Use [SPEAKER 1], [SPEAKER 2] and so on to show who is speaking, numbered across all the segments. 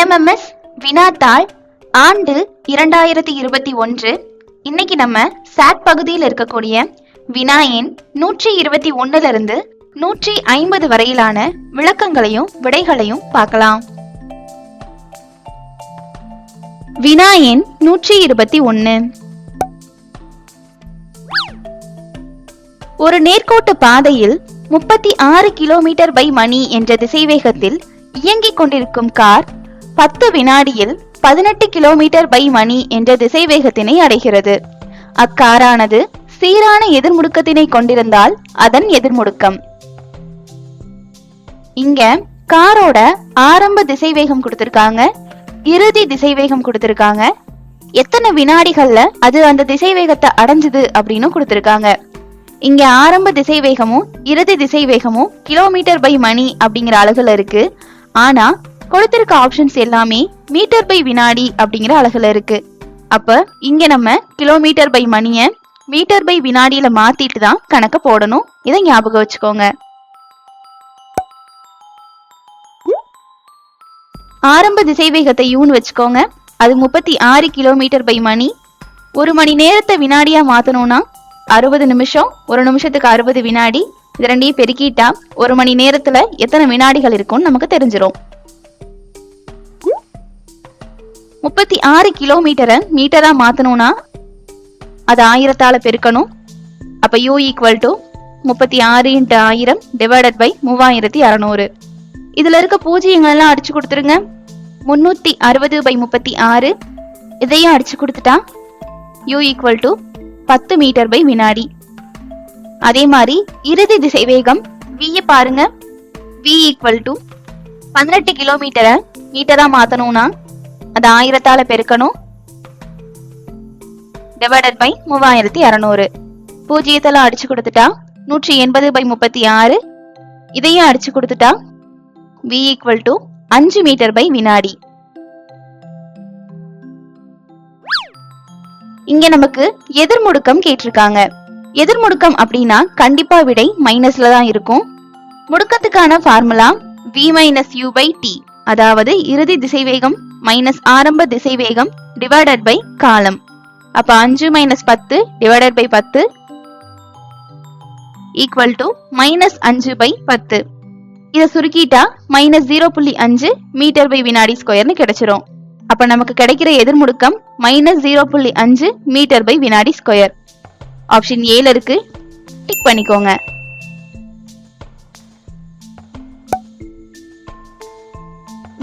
[SPEAKER 1] LMS வினாத்தாள் ஆண்டு 2021. இன்னைக்கு நம்ம சாட் பகுதியில் இருக்கக்கூடிய வினா எண் 121 இருந்து 150 வரையிலான விளக்கங்களையும் விடைகளையும் பார்க்கலாம். வினா எண் 121. ஒரு நேர்கோட்டு பாதையில் 36 கிலோமீட்டர் பை மணி என்ற திசைவேகத்தில் இயங்கிக் கொண்டிருக்கும் கார் 10 வினாடியில் 18 கிலோமீட்டர் பை மணி என்ற திசைவேகத்தினை அடைகிறது. அக்காரானது சீரான எதிர்முடுக்கத்தினை கொண்டிருந்தால் அதன் எதிர்முடுக்கம். இங்க காரோட ஆரம்ப திசைவேகம் கொடுத்திருக்காங்க, இறுதி திசைவேகம் கொடுத்திருக்காங்க, எத்தனை வினாடிகள்ல அது அந்த திசைவேகத்தை அடைஞ்சது அப்படின்னு கொடுத்திருக்காங்க. இங்க ஆரம்ப திசைவேகமும் இறுதி திசைவேகமும் கிலோமீட்டர் பை மணி அப்படிங்கிற அலகுல இருக்கு. ஆனா கொடுத்திருக்க ஆப்ஷன்ஸ் எல்லாமே மீட்டர் பை வினாடி அப்படிங்கிற அலகுல இருக்கு. அப்ப இங்க நம்ம கிலோமீட்டர் பை மணிய மீட்டர் பை வினாடியில மாத்திட்டு தான் கணக்க போடணும். இதை ஞாபகம் வச்சுக்கோங்க. ஆரம்ப திசைவேகத்தை யூன்னு வச்சுக்கோங்க. அது 36 கிலோமீட்டர் பை மணி. ஒரு மணி நேரத்தை வினாடியா மாத்தணும்னா 60 நிமிஷம், ஒரு நிமிஷத்துக்கு 60 வினாடி. இது ரெண்டையும் பெருக்கிட்டா ஒரு மணி நேரத்துல எத்தனை வினாடிகள் இருக்கும்னு நமக்கு தெரிஞ்சிடும். 36 கிலோமீட்டரை மீட்டரா மாத்தணும்னா அது 1000ஆல பெருக்கணும். அப்ப U = 36 × 1000 டிவைடட் பை 3600. இதுல இருக்க பூஜ்ஜியங்கள் எல்லாம் அடிச்சு கொடுத்துருங்க. 360/36 இதையும் அடிச்சு கொடுத்துட்டா U = 10 மீட்டர் பை வினாடி. அதே மாதிரி இறுதி திசைவேகம் V பாருங்க. V = 18 கிலோமீட்டரை மீட்டரா மாத்தணும்னா அது 1000ஆல பெருக்கணும் டிவைடட் பை 3600. பூஜ்ஜியத்தெல்லாம் அடிச்சு கொடுத்துட்டா 180/36 இதையும் அடிச்சு கொடுத்துட்டா V = 5 மீட்டர் பை வினாடி. இங்க நமக்கு எதிர்முடுக்கம் கேட்டிருக்காங்க. எதிர்முடுக்கம் அப்படின்னா கண்டிப்பா விடை மைனஸ்ல தான் இருக்கும். முடுக்கத்துக்கான ஃபார்முலா V - U/T, அதாவது இறுதி திசைவேகம் மைனஸ் ஆரம்ப திசைவேகம் டிவைடட் பை காலம். அப்ப 5 - 10 டிவைடட் பை 10 = -5/10. இதை சுருக்கிட்டா -0.5 மீட்டர் பை வினாடி ஸ்கொயர்னு கிடைச்சிரும். அப்ப நமக்கு கிடைக்கிற எதிர்முடுக்கம் -0.5 மீட்டர் பை வினாடி ஸ்கொயர். ஆப்ஷன் ஏல இருக்கு, டிக் பண்ணிக்கோங்க.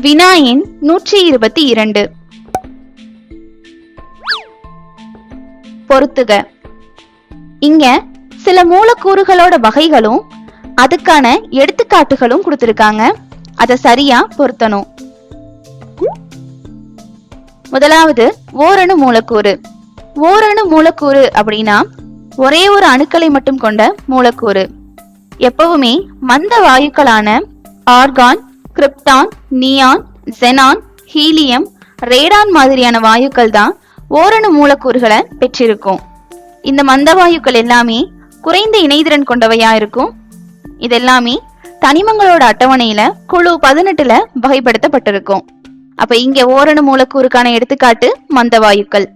[SPEAKER 1] வினா எண் 122. பொறுத்துக. இங்க சில மூலக்கூறுகளோட வகைகளும் அதுக்கான எடுத்துக்காட்டுகளும் கொடுத்திருக்காங்க. அதை சரியா பொருத்தணும். முதலாவது ஓரணு மூலக்கூறு. ஓரணு மூலக்கூறு அப்படின்னா ஒரே ஒரு அணுக்களை மட்டும் கொண்ட மூலக்கூறு. எப்பவுமே மந்த வாயுக்களான argon, krypton, neon, xenon, helium, radon மாதிரியான வாயுக்கள் தான் ஓரணு மூலக்கூறுகளை பெற்றிருக்கும். இந்த மந்த வாயுக்கள் எல்லாமே குறைந்த இணைதிறன் கொண்டவையா இருக்கும். இதெல்லாமே தனிமங்களோட அட்டவணையில குழு 18ல வகைப்படுத்தப்பட்டிருக்கும். அப்ப இங்க ஓரணு மூலக்கூறுக்கான எடுத்துக்காட்டு மந்த வாயுக்கள்.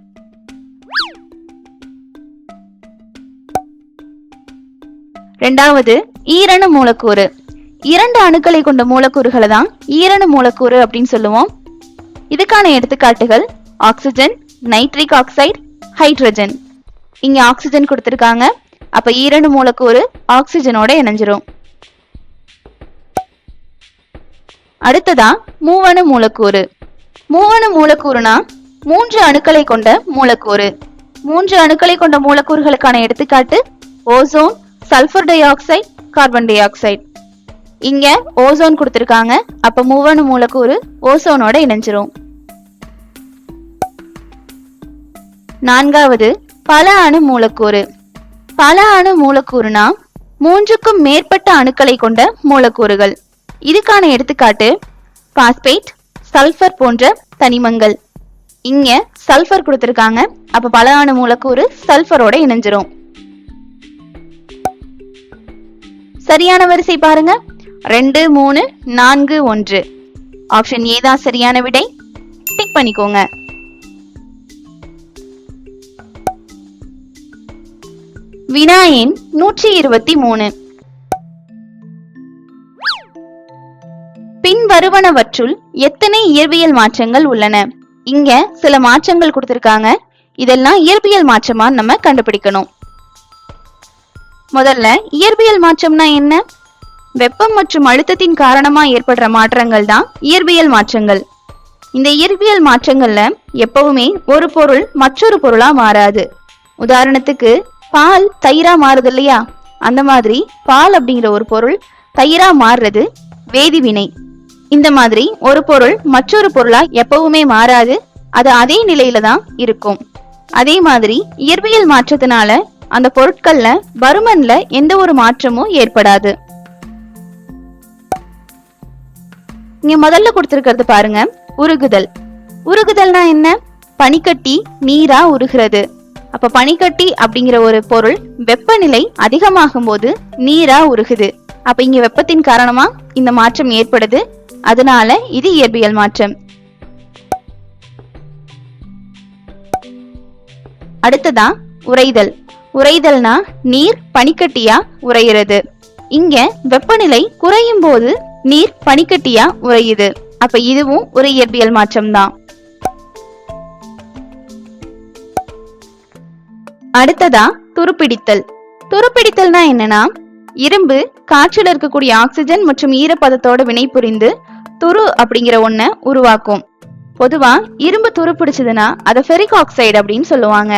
[SPEAKER 1] இரண்டாவது ஈரணு மூலக்கூறு. 2 அணுக்களை கொண்ட மூலக்கூறுகளை தான் ஈரணு மூலக்கூறு அப்படின்னு சொல்லுவோம். இதுக்கான எடுத்துக்காட்டுகள் ஆக்சிஜன், நைட்ரிக் ஆக்சைடு, ஹைட்ரஜன். இங்க ஆக்சிஜன் கொடுத்திருக்காங்க. அப்ப ஈரணு மூலக்கூறு ஆக்சிஜனோட இணைஞ்சிரும். அடுத்ததா மூவணு மூலக்கூறு. மூவணு மூலக்கூறுனா 3 அணுக்களை கொண்ட மூலக்கூறு. 3 அணுக்களை கொண்ட மூலக்கூறுகளுக்கான எடுத்துக்காட்டு ozone, sulphur di oxide, carbon di oxide. இங்க ஓசோன் கொடுத்திருக்காங்க. அப்ப மூவணு மூலக்கூறு ஓசோனோட இணைஞ்சிரும். நான்காவது பல அணு மூலக்கூறு. பல அணு மூலக்கூறுனா 3க்கும் மேற்பட்ட அணுக்களை கொண்ட மூலக்கூறுகள். இதுக்கான எடுத்துக்காட்டு பாஸ்பேட், சல்பர் போன்ற தனிமங்கள். இங்க சல்பர் கொடுத்திருக்காங்க. அப்ப பல அணு மூலக்கூறு சல்பரோட இணைஞ்சிரும். சரியான வரிசை பாருங்க. 2, 3, 4, 1. ஆப்ஷன் ஏ தான் சரியான விடை. பண்ணிக்கோங்க. வினா எண் 123. பின்வருவனவற்றுள் எத்தனை இயற்பியல் மாற்றங்கள் உள்ளன? இங்க சில மாற்றங்கள் கொடுத்திருக்காங்க. இதெல்லாம் இயற்பியல் மாற்றமா நம்ம கண்டுபிடிக்கணும். முதல்ல இயற்பியல் மாற்றம்னா என்ன? வெப்பம் மற்றும் அழுத்தத்தின் காரணமா ஏற்படுற மாற்றங்கள் தான் இயற்பியல் மாற்றங்கள். இந்த இயற்பியல் மாற்றங்கள்ல எப்பவுமே ஒரு பொருள் மற்றொரு பொருளா மாறாது. உதாரணத்துக்கு பால் தயிரா மாறுது இல்லையா? அந்த மாதிரி பால் அப்படிங்கிற ஒரு பொருள் தயிரா மாறுறது வேதிவினை. இந்த மாதிரி ஒரு பொருள் மற்றொரு பொருளா எப்பவுமே மாறாது. அது அதே நிலையில தான் இருக்கும். அதே மாதிரி இயற்பியல் மாற்றத்தினால அந்த பொருட்கள்ல பருமன்ல எந்த ஒரு மாற்றமும் ஏற்படாது. இங்க முதல்ல கொடுத்திருக்கிறது பாருங்க, உருகுதல். உருகுதல்னா என்ன? பனிக்கட்டி நீரா உருகிறது. அப்ப பனிக்கட்டி அப்படிங்கிற ஒரு பொருள் வெப்பநிலை அதிகமாகும் போது நீரா உருகுது. அப்ப இங்க வெப்பத்தின் காரணமா இந்த மாற்றம் ஏற்படுது. அதனால இது இயற்பியல் மாற்றம். அடுத்ததா உறைதல். உறைதல்னா நீர் பனிக்கட்டியா உறையிறது. இங்க வெப்பநிலை குறையும் போது நீர் பனிக்கட்டியா உறையுது. அப்ப இதுவும் ஒரு இயற்பியல் மாற்றம் தான். அடுத்ததா துருப்பிடித்தல். துருப்பிடித்தல்னா என்னன்னா, இரும்பு காற்றில் இருக்கக்கூடிய ஆக்சிஜன் மற்றும் ஈரப்பதத்தோட வினை புரிந்து துரு அப்படிங்கிற ஒன்ன உருவாக்கும். பொதுவா இரும்பு துருப்பிடிச்சதுன்னா அதை ஃபெரிக் ஆக்சைடு அப்படின்னு சொல்லுவாங்க.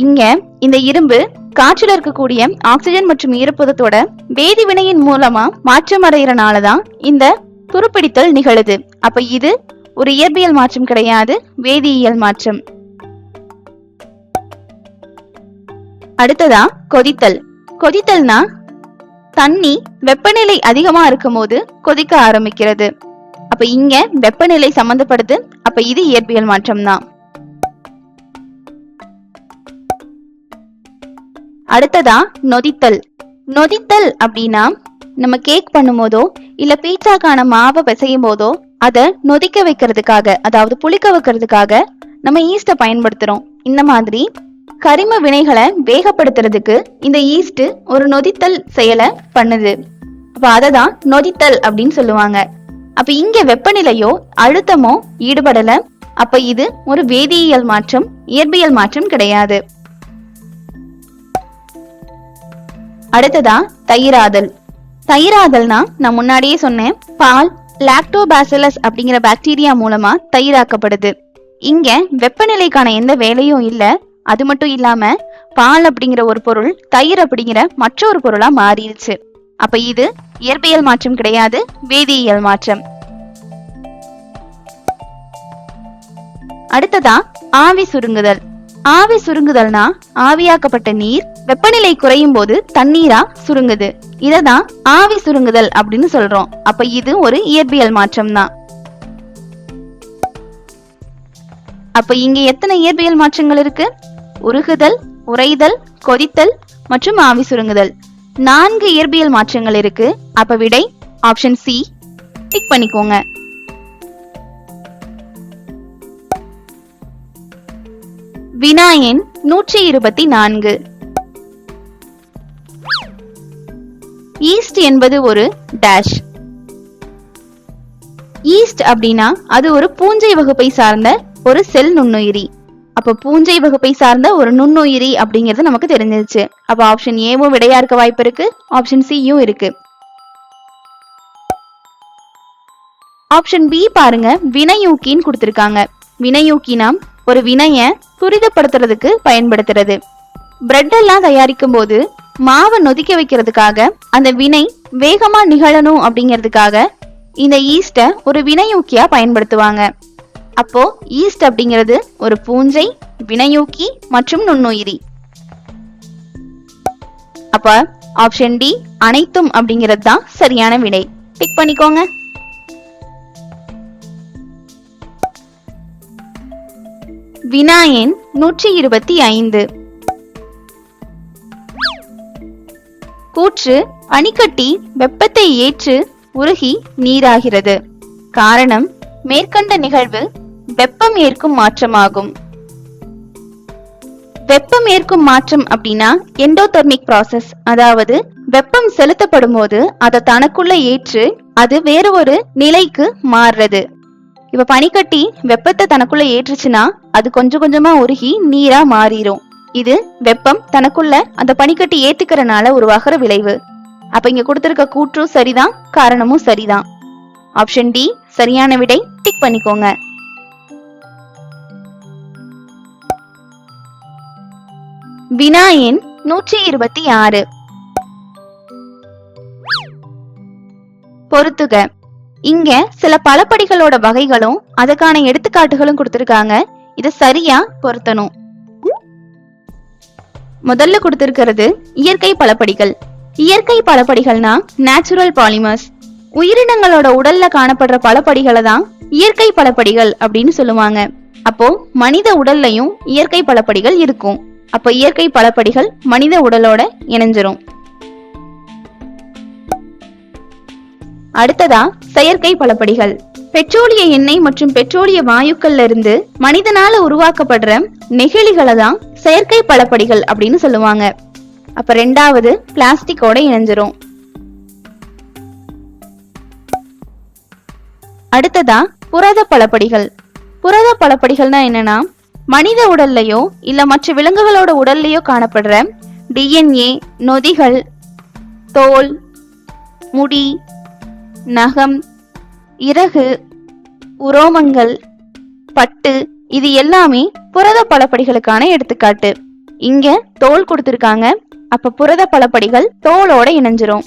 [SPEAKER 1] இங்க இந்த இரும்பு காற்றில் இருக்கக்கூடிய ஆக்சிஜன் மற்றும் ஈரப்பதத்தோட வேதி வினையின் மூலமா மாற்றமடைகிறனாலதான் இந்த துருப்பிடித்தல் நிகழுது. அப்ப இது ஒரு இயற்பியல் மாற்றம் கிடையாது, வேதியியல் மாற்றம். அடுத்ததா கொதித்தல். கொதித்தல்னா தண்ணி வெப்பநிலை அதிகமா இருக்கும் போது கொதிக்க ஆரம்பிக்கிறது. அப்ப இங்க வெப்பநிலை சம்பந்தப்படுது. அப்ப இது இயற்பியல் மாற்றம் தான். அடுத்ததா நொதித்தல். நொதித்தல் அப்படின்னா நம்ம கேக் பண்ணும் போதோ இல்ல பீட்சாக்கான மாவை பிசையும் போதோ அதை நொதிக்க வைக்கிறதுக்காக, அதாவது புளிக்க வைக்கிறதுக்காக நம்ம ஈஸ்ட பயன்படுத்துறோம். இந்த மாதிரி கரிம வினைகளை வேகப்படுத்துறதுக்கு இந்த ஈஸ்ட் ஒரு நொதித்தல் செயலை பண்ணுது. அப்ப அததான் நொதித்தல் அப்படின்னு சொல்லுவாங்க. அப்ப இங்க வெப்பநிலையோ அழுத்தமோ ஈடுபடல. அப்ப இது ஒரு வேதியியல் மாற்றம், இயற்பியல் மாற்றம் கிடையாது. அடுத்ததா தயிராதல். தயிராதல்னா நான் முன்னாடியே சொன்னேன், பால் லாக்டோபாசிலஸ் அப்படிங்கிற பாக்டீரியா மூலமா தயிராக்கப்படுது. இங்க வெப்பநிலைக்கான எந்த வேலையும் இல்ல. அது மட்டும் இல்லாம பால் அப்படிங்கிற ஒரு பொருள் தயிர் அப்படிங்கிற மற்றொரு பொருளா மாறிடுச்சு. அப்ப இது இயற்பியல் மாற்றம் கிடையாது, வேதியியல் மாற்றம். அடுத்ததா ஆவி சுருங்குதல். ஆவி சுருங்குதல்னா ஆவியாக்கப்பட்ட நீர் வெப்பநிலை குறையும் போது தண்ணீரா சுருங்குது. இததான் ஆவி சுருங்குதல் அப்படின்னு சொல்றோம். அப்ப இது ஒரு இயற்பியல் மாற்றம் தான். அப்ப இங்க எத்தனை இயற்பியல் மாற்றங்கள் இருக்கு? உருகுதல், உறைதல், கொதித்தல் மற்றும் ஆவி சுருங்குதல். 4 இயற்பியல் மாற்றங்கள் இருக்கு. அப்ப விடை ஆப்ஷன் சி. டிக் பண்ணிக்கோங்க. வினா எண் 124. ஈஸ்ட் என்பது ஒரு டேஷ். ஈஸ்ட் அப்படின்னா அது ஒரு பூஞ்சை வகுப்பை சார்ந்த ஒரு செல் நுண்ணுயிரி. அப்ப பூஞ்சை வகுப்பை சார்ந்த ஒரு நுண்ணுயிரி அப்படிங்கிறது நமக்கு தெரிஞ்சிருச்சு. அப்ப ஆப்ஷன் ஏவும் விடையா இருக்க வாய்ப்பு இருக்கு, ஆப்ஷன் சியும் இருக்கு. ஆப்ஷன் பி பாருங்க, வினையூக்கின்னு கொடுத்திருக்காங்க. வினையூக்கினா ஒரு வினைய துரிதப்படுத்துறதுக்கு பயன்படுத்துறது. பிரெட் எல்லாம் தயாரிக்கும் போது மாவை நொதிக்க வைக்கிறதுக்காக, அந்த வினை வேகமா நிகழணும் அப்படிங்கிறதுக்காக இந்த ஈஸ்ட ஒரு வினையூக்கியா பயன்படுத்துவாங்க. அப்போ ஈஸ்ட் அப்படிங்கிறது ஒரு பூஞ்சை, வினையூக்கி மற்றும் நுண்ணுயிரி. அப்ப ஆப்ஷன் டி அனைத்தும் அப்படிங்கிறது தான் சரியான விடை. டிக் பண்ணிக்கோங்க. வினா எண் 125. கூற்று பனிக்கட்டி வெப்பத்தை ஏற்று உருகி நீராகிறது. காரணம், மேற்கண்ட நிகழ்வு வெப்பம் ஏற்கும் மாற்றமாகும். வெப்பம் ஏற்கும் மாற்றம் அப்படின்னா எண்டோதெர்மிக் ப்ராசஸ், அதாவது வெப்பம் செலுத்தப்படும் போது அதை தனக்குள்ள ஏற்று அது வேற ஒரு நிலைக்கு மாறுறது. இப்ப பனிக்கட்டி வெப்பத்தை தனக்குள்ள ஏற்றுச்சுன்னா அது கொஞ்சம் கொஞ்சமா உருகி நீரா மாறிடும். இது வெப்பம் தனக்குள்ள அந்த பனிக்கட்டி ஏத்துக்கிறனால உருவாகிற விளைவு. அப்ப இங்க கொடுத்திருக்க கூற்றும் சரிதான், காரணமும் சரிதான். ஆப்ஷன் டி சரியான விடை. டிக் பண்ணிக்கோங்க. வினா எண் 126. பொறுத்துக. இங்க சில பலப்படிகளோட வகைகளும் அதுக்கான எடுத்துக்காட்டுகளும் கொடுத்திருக்காங்க. இது சரியா பொருத்தணும். முதல்ல கொடுத்திருக்கிறது இயற்கை பலப்படிகள். இயற்கை பலப்படிகள்னா நேச்சுரல் பாலிமர்ஸ். உயிரினங்களோட உடல்ல காணப்படுற பலப்படிகளை தான் இயற்கை பலப்படிகள் அப்படின்னு சொல்லுவாங்க. அப்போ மனித உடல்லையும் இயற்கை பலப்படிகள் இருக்கும். அப்ப இயற்கை பலப்படிகள் மனித உடலோட இணைஞ்சிரும். அடுத்ததா செயற்கை பலப்படிகள். பெட்ரோலிய எண்ணெய் மற்றும் பெட்ரோலிய வாயுக்கள்ல இருந்து மனிதனால உருவாக்கப்படுற நெகிழிகளை தான் செயற்கை பலப்படிகள் அப்படின்னு சொல்லுவாங்க. அப்ப ரெண்டாவது பிளாஸ்டிக்கோட இணைஞ்சிரும். அடுத்ததா புரத பலப்படிகள். புரத பலப்படிகள்னா என்னன்னா மனித உடல்லையோ இல்ல மற்ற விலங்குகளோட உடல்லையோ காணப்படுற டிஎன்ஏ, நொதிகள், தோல், முடி, நகம், இறகு, உரோமங்கள், பட்டு, இது எல்லாமே புரத பலப்படிகளுக்கான எடுத்துக்காட்டு. இங்க தோல் கொடுத்திருக்காங்க. அப்ப புரத பலப்படிகள் தோலோட இணைஞ்சிரும்.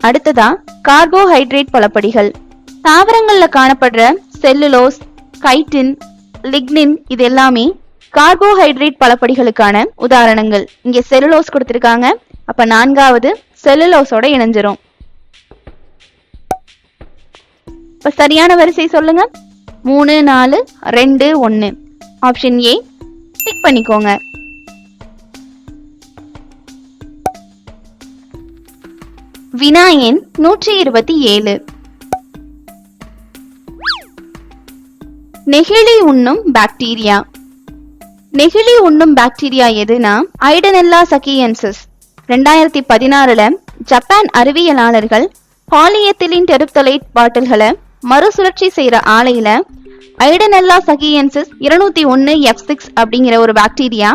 [SPEAKER 1] அடுத்ததா கார்போஹைட்ரேட் பலப்படிகள். தாவரங்கள்ல காணப்படுற செல்லுலோஸ், கைட்டின், லிக்னின், இது எல்லாமே கார்போஹைட்ரேட் பலப்படிகளுக்கான உதாரணங்கள். இங்க செல்லுலோஸ் கொடுத்திருக்காங்க. அப்ப நான்காவது செல்லுலோஸோட இணைஞ்சிரும். இப்ப சரியான வரிசை சொல்லுங்க. 3, 4, 2, 1. ஆப்ஷன் ஏ டிக் பண்ணிக்கோங்க. வினா எண் 127. நெகிழி உண்ணும் பாக்டீரியா. நெகிழி உண்ணும் பாக்டீரியா எதுனா ஐடனெல்லா சக்கியன்சிஸ். 2016ல ஜப்பான் அறிவியலாளர்கள் பாலியத்திலின் டெருப்தலேட் பாட்டில்களை மறுசுழற்சி செய்யற ஆலையில ஐடனெல்லா சக்கியன்சிஸ் 201F6 அப்படிங்கிற ஒரு பாக்டீரியா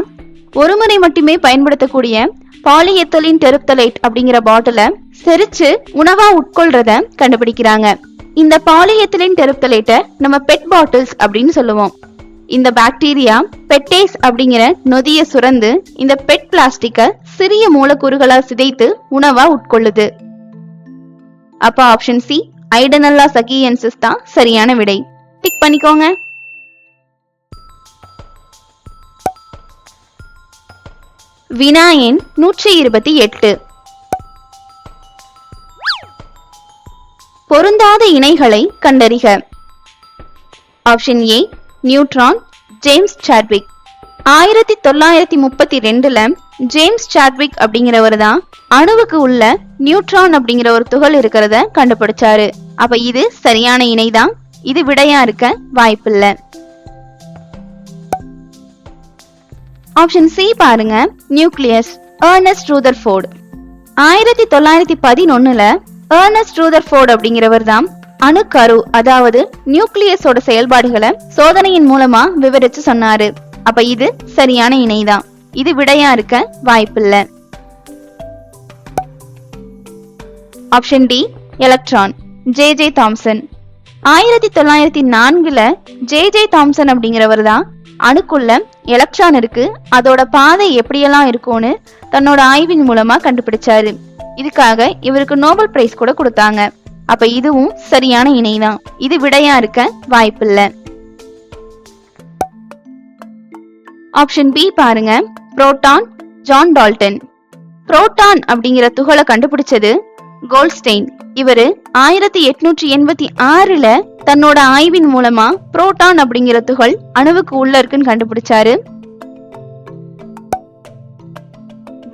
[SPEAKER 1] ஒருமுறை மட்டுமே பயன்படுத்தக்கூடிய பாலியத்திலின் டெருப்தலேட் அப்படிங்கிற பாட்டில செரிச்சு உணவா உட்கொள்றத கண்டுபிடிக்கிறாங்க. இந்த பாலியத்திலின் டெருப்தலேட்டை நம்ம பெட் பாட்டில்ஸ் அப்படின்னு சொல்லுவோம். இந்த பாக்டீரியா பெட்டேஸ் அப்படிங்கிற நொதிய சுரந்து இந்த பெட் பிளாஸ்டிக்க சிறிய மூலக்கூறுகளா சிதைத்து உணவா உட்கொள்ளுது. அப்ப ஆப்ஷன் சி ஐடனெல்லா சக்கியன்சிஸ் தான் சரியான விடை. டிக் பண்ணிக்கோங்க. வினா எண் 128. பொருந்தாத இணைகளை கண்டறிக. Option A neutron, James Chadwick. 1932ல ஜேம்ஸ் சாட்விக் அப்படிங்கிறவர் தான் அணுவுக்கு உள்ள நியூட்ரான் அப்படிங்கிற ஒரு துகள் இருக்கிறத கண்டுபிடிச்சாரு. அப்ப இது சரியான இணைதான். இது விடையா இருக்க வாய்ப்பில்லை. ஆப்ஷன் சி பாருங்க, நியூக்ளியஸ். Ernest Rutherford. 1911ல எர்னஸ்ட் ரூதர்ஃபோர்ட் அப்படிங்கிறவர் தான் அணுக்கரு, அதாவது நியூக்ளியஸோட செயல்பாடுகளை சோதனையின் மூலமா விவரிச்சு சொன்னாரு. அப்ப இது சரியான இணைதான். இது விடையா இருக்க வாய்ப்பில்லை. Option D electron. J Thomson. 1904ல ஜே தாம்சன் அப்படிங்கிறவர் தான் அணுக்குள்ள எலக்ட்ரான் இருக்கு, அதோட பாதை எப்படியெல்லாம் இருக்கும்னு தன்னோட ஆய்வின் மூலமா கண்டுபிடிச்சாரு. இதுக்காக இவருக்கு நோபல் பிரைஸ் கூட கொடுத்தாங்க. அப்ப இதுவும் சரியான இணைதான். இது விடையா இருக்க வாய்ப்பில்லை. ஆப்ஷன் பி பாருங்க, புரோட்டான், ஜான் டால்டன். புரோட்டான் அப்படிங்கிற துகளை கண்டுபிடிச்சது கோல்ட்ஸ்டெயின். இவரு 1886ல தன்னோட ஆய்வின் மூலமா புரோட்டான் அப்படிங்கிற துகள் அணுவுக்கு உள்ள இருக்குன்னு கண்டுபிடிச்சாரு.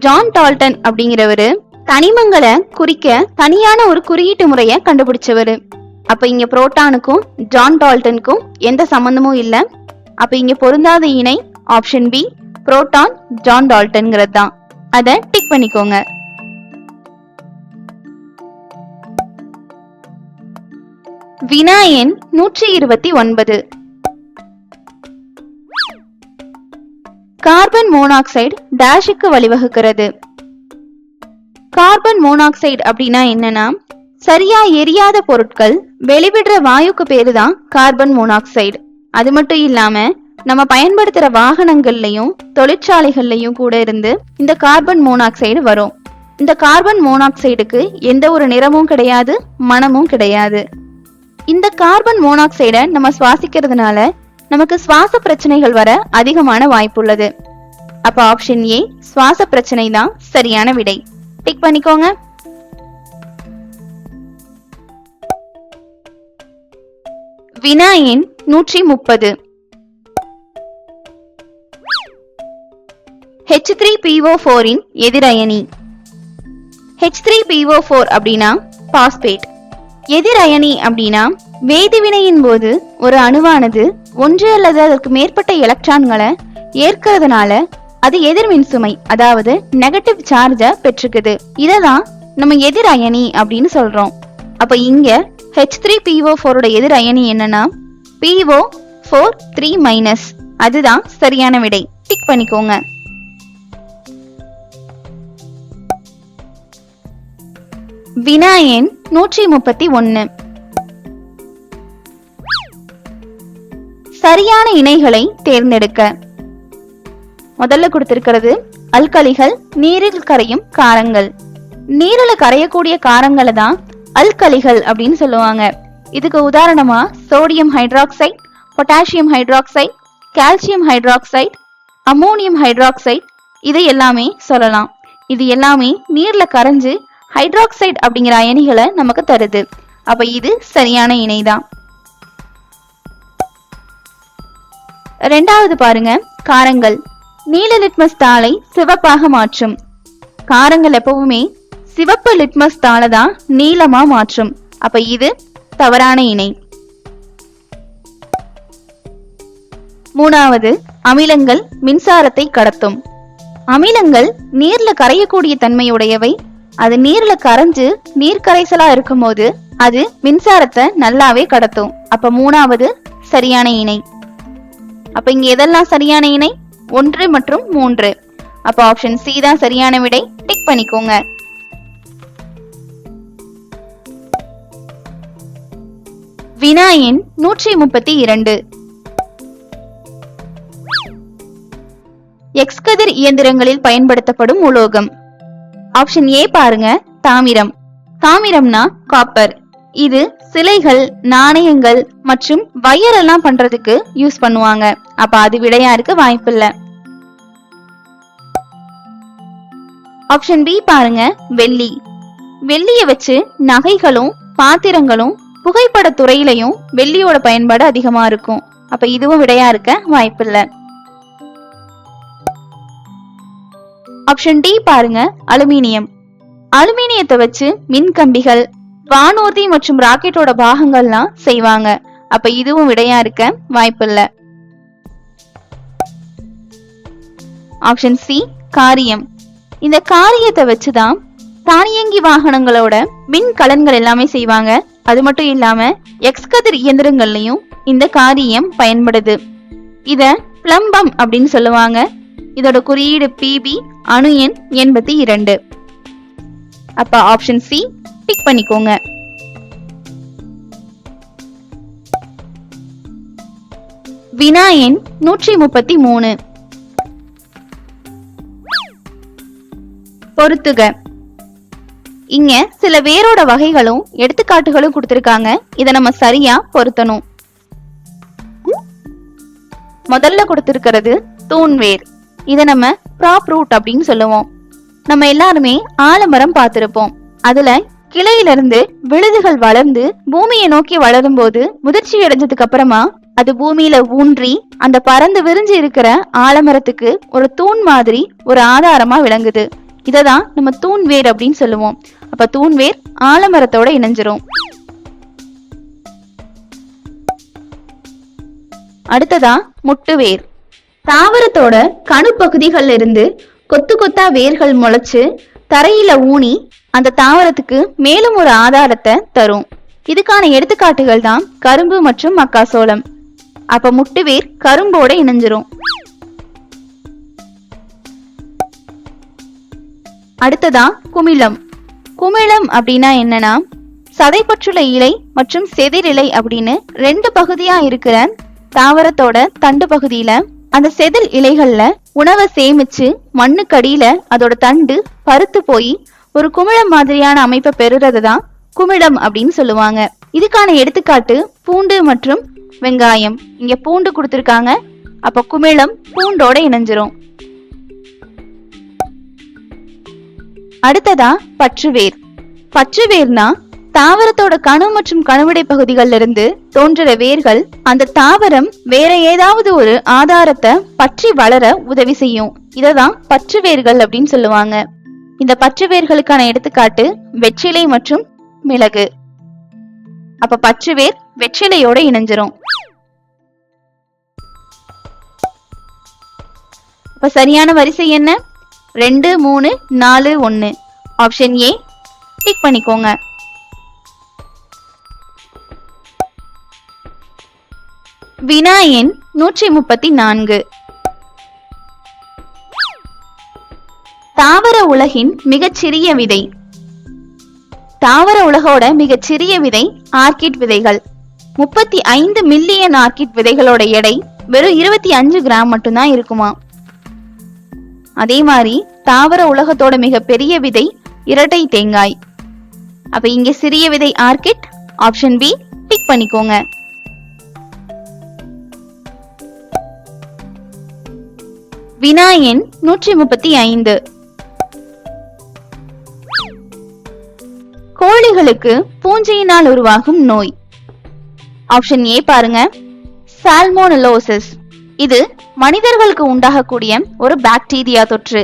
[SPEAKER 1] ஜான் டால்டன் அப்படிங்கிறவரு தனிமங்களை குறிக்க தனியான ஒரு குறியீட்டு முறைய கண்டுபிடிச்சவரு. அப்ப இங்க புரோட்டானுக்கும் ஜான் டால்டனுக்கும் எந்த சம்பந்தமும் இல்ல. அப்ப இங்க பொருந்தாத இணை ஆப்ஷன் பி, புரோட்டான் ஜான் டால்டன்ங்கிறது தான். அத டிக் பண்ணிக்கோங்க. வினா எண் 129. கார்பன் மோனாக்சைடு டேஷுக்கு வழிவகுக்கிறது. கார்பன் மோனாக்சைடு அப்படின்னா என்னன்னா, சரியா எரியாத பொருட்கள் வெளிவிடுற வாயுக்கு பேரு தான் கார்பன் மோனாக்சைடு. அது மட்டும் இல்லாம நம்ம பயன்படுத்துற வாகனங்கள்லயும் தொழிற்சாலைகள்லயும் கூட இருந்து இந்த கார்பன் மோனாக்சைடு வரும். இந்த கார்பன் மோனாக்சைடுக்கு எந்த ஒரு நிறமும் கிடையாது, மனமும் கிடையாது. இந்த கார்பன் மோனாக்சைடை நம்ம சுவாசிக்கிறதுனால நமக்கு சுவாச பிரச்சனைகள் வர அதிகமான வாய்ப்புள்ளது. அப்ப ஆப்ஷன் ஏ, சுவாச பிரச்சனை தான் சரியான விடை. டிக் பண்ணிக்கோங்க. வினா எண் 130. H3PO4 இன் எதிரயனி. H3PO4 அப்படின்னா பாஸ்பேட். எதிரயனி அப்படின்னா வேதிவினையின் போது ஒரு அணுவானது ஒன்று அல்லது அதற்கு மேற்பட்ட எலக்ட்ரான்களை ஏற்கிறதுனால அது எதிர்மின் சுமை, அதாவது நெகட்டிவ் சார்ஜ பெற்றுக்குது. இததான் நம்ம எதிர் அயனி அப்படின்னு சொல்றோம். அப்ப இங்க H3PO4 எதிர் அயனி என்னன்னா PO4 3-. அதுதான் சரியான விடை. டிக் பண்ணிக்கோங்க. வினா எண் 131. சரியான இணைகளை தேர்ந்தெடுக்க. முதல்ல கொடுத்திருக்கிறது அல்கலிகள், நீரில் கரையும் காரங்கள். நீரில் கரையக்கூடிய காரங்களை தான் அல்கலிகள் அப்படின்னு சொல்லுவாங்க. இதுக்கு உதாரணமா sodium hydroxide, potassium hydroxide, calcium hydroxide, ammonium hydroxide, இது எல்லாமே சொல்லலாம். இது எல்லாமே நீர்ல கரைஞ்சு ஹைட்ராக்சைடு அப்படிங்கிற அயனிகளை நமக்கு தருது. அப்ப இது சரியான இணைதான். ரெண்டாவது பாருங்க, காரங்கள் நீல லிட்மஸ் தாளை சிவப்பாக மாற்றும். காரங்கள் எப்பவுமே சிவப்பு லிட்மஸ் தாளை தான் நீலமா மாற்றும். அப்ப இது தவறான இணை. மூணாவது, அமிலங்கள் மின்சாரத்தை கடத்தும். அமிலங்கள் நீர்ல கரையக்கூடிய தன்மையுடையவை. அது நீர்ல கரைஞ்சு நீர் கரைசலா இருக்கும் போது அது மின்சாரத்தை நல்லாவே கடத்தும். அப்ப மூணாவது சரியான இணை. அப்ப இங்க எதெல்லாம் சரியான இணை? 1 மற்றும் 3. அப்ப ஆப்ஷன் சி தான் சரியான விடை. டிக் பண்ணிக்கோங்க. வினா எண் 132. எக்ஸ் கதிர் இயந்திரங்களில் பயன்படுத்தப்படும் உலோகம். ஆப்ஷன் ஏ பாருங்க, தாமிரம். தாமிரம்னா காப்பர். இது சிலைகள், நாணயங்கள் மற்றும் வயர் எல்லாம் பண்றதுக்கு யூஸ் பண்ணுவாங்க. அப்ப அது விடையா இருக்க வாய்ப்பில்ல. ஆப்ஷன் பி பாருங்க, வெள்ளி. வெள்ளிய வச்சு நகைகளும் பாத்திரங்களும் புகைப்பட துறையிலையும் வெள்ளியோட பயன்பாடு அதிகமா இருக்கும். அப்ப இதுவும் விடையா இருக்க வாய்ப்பில்ல. ஆப்ஷன் டி பாருங்க, அலுமினியம். அலுமினியத்தை வச்சு மின் கம்பிகள், வானூர்தி மற்றும் ராக்கெட்டோட பாகங்கள்லாம் செய்வாங்க. அப்ப இதுவும் விடையா இருக்க வாய்ப்பில்ல. ஆப்ஷன் சி காரியம். இந்த காரியத்தை வச்சுதான் தானியங்கி வாகனங்களோட மின் கலன்கள் எல்லாமே செய்வாங்க. அது மட்டும் இல்லாம எக்ஸ் கதிர் இயந்திரங்கள்லயும் இந்த காரியம் பயன்படுது. இத பிளம்பம் அப்படின்னு சொல்லுவாங்க. இதோட குறியீடு பிபி, அணு எண் 82. அப்ப ஆப்ஷன் சி டிக் பண்ணிக்கோங்க. வினா எண் 133. பொறுத்துக. இங்க சில வேரோட வகைகளும் எடுத்துக்காட்டுகளும் கொடுத்திருக்காங்க. இத நம்ம சரியா பொருத்தணும். முதல்ல கொடுத்திருக்கிறது தூண்வேர். இத நம்ம ப்ராப் ரூட் அப்படின்னு சொல்லுவோம். நம்ம எல்லாருமே ஆலமரம் பார்த்திருப்போம். அதுல கிளையிலிருந்து விழுதுகள் வளர்ந்து பூமியை நோக்கி வளரும் போது முதிர்ச்சி அடைஞ்சதுக்கு அப்புறமா அது பூமியில ஊன்றி அந்த பறந்து விரிஞ்சு இருக்கிற ஆலமரத்துக்கு ஒரு தூண் மாதிரி ஒரு ஆதாரமா விளங்குது. இததான் நம்ம தூண்வேர் அப்படின்னு சொல்லுவோம். அப்ப தூண்வேர் ஆலமரத்தோட இணைஞ்சிரும். அடுத்ததா முட்டுவேர். தாவரத்தோட கணு பகுதிகள்ல இருந்து கொத்து கொத்தா வேர்கள் முளைச்சு தரையில ஊனி அந்த தாவரத்துக்கு மேலும் ஒரு ஆதாரத்தை தரும். இதுக்கான எடுத்துக்காட்டுகள் தான் கரும்பு மற்றும் மக்காசோளம். அப்ப முட்டுவேர் கரும்போட இணைஞ்சிரும். அடுத்ததா குமிழம். குமிழம் அப்படின்னா என்னன்னா, சதைப்பற்றுள்ள இலை மற்றும் செதிர் இலை அப்படின்னு 2 பகுதியா இருக்கிற தாவரத்தோட தண்டு பகுதியில அந்த செதில் இலைகள்ல உணவை சேமிச்சு மண்ணுக்கடியில அதோட தண்டு பருத்து போய் ஒரு குமிழம் மாதிரியான அமைப்பை பெறுறது தான் குமிழம் அப்படின்னு சொல்லுவாங்க. இதுக்கான எடுத்துக்காட்டு பூண்டு மற்றும் வெங்காயம். இங்க பூண்டு கொடுத்திருக்காங்க, அப்ப குமிழம் பூண்டோட இணைஞ்சிரும். அடுத்ததா பற்றுவேர். பற்றுவேர்னா தாவரத்தோட கணு மற்றும் கணுவிடை பகுதிகளில் இருந்து தோன்ற வேர்கள் அந்த தாவரம் வேற ஏதாவது ஒரு ஆதாரத்தை பற்றி வளர உதவி செய்யும். இததான் பற்றுவேர்கள் அப்படின்னு சொல்லுவாங்க. இந்த பற்றுவேர்களுக்கான எடுத்துக்காட்டு வெற்றிலை மற்றும் மிளகு. அப்ப பற்றுவேர் வெற்றிலையோட இணைஞ்சிரும். அப்ப சரியான வரிசை என்ன? 2, 3, 4, 1. ஆப்ஷன் ஏ டிக் பண்ணிக்கோங்க. வினா எண் 134. தாவர உலகின் மிகச்சிறிய விதை. தாவர உலகோட மிகச்சிறிய விதை ஆர்கிட் விதைகள். 35 மில்லியன் ஆர்கிட் விதைகளோட எடை வெறும் 25 கிராம் மட்டும்தான் இருக்குமா. அதே மாதிரி தாவர உலகத்தோட மிக பெரிய விதை இரட்டை தேங்காய். அப்ப இங்க சிறிய விதை ஆர்கிட். ஆப்ஷன் பி டிக் பண்ணிக்கோங்க. வினா எண் 135. கோழிகளுக்கு பூஞ்சையினால் உருவாகும் நோய். ஆப்ஷன் ஏ பாருங்க, சால்மோனெல்லோசிஸ். இது மனிதர்களுக்கு உண்டாகக்கூடிய ஒரு பாக்டீரியா தொற்று.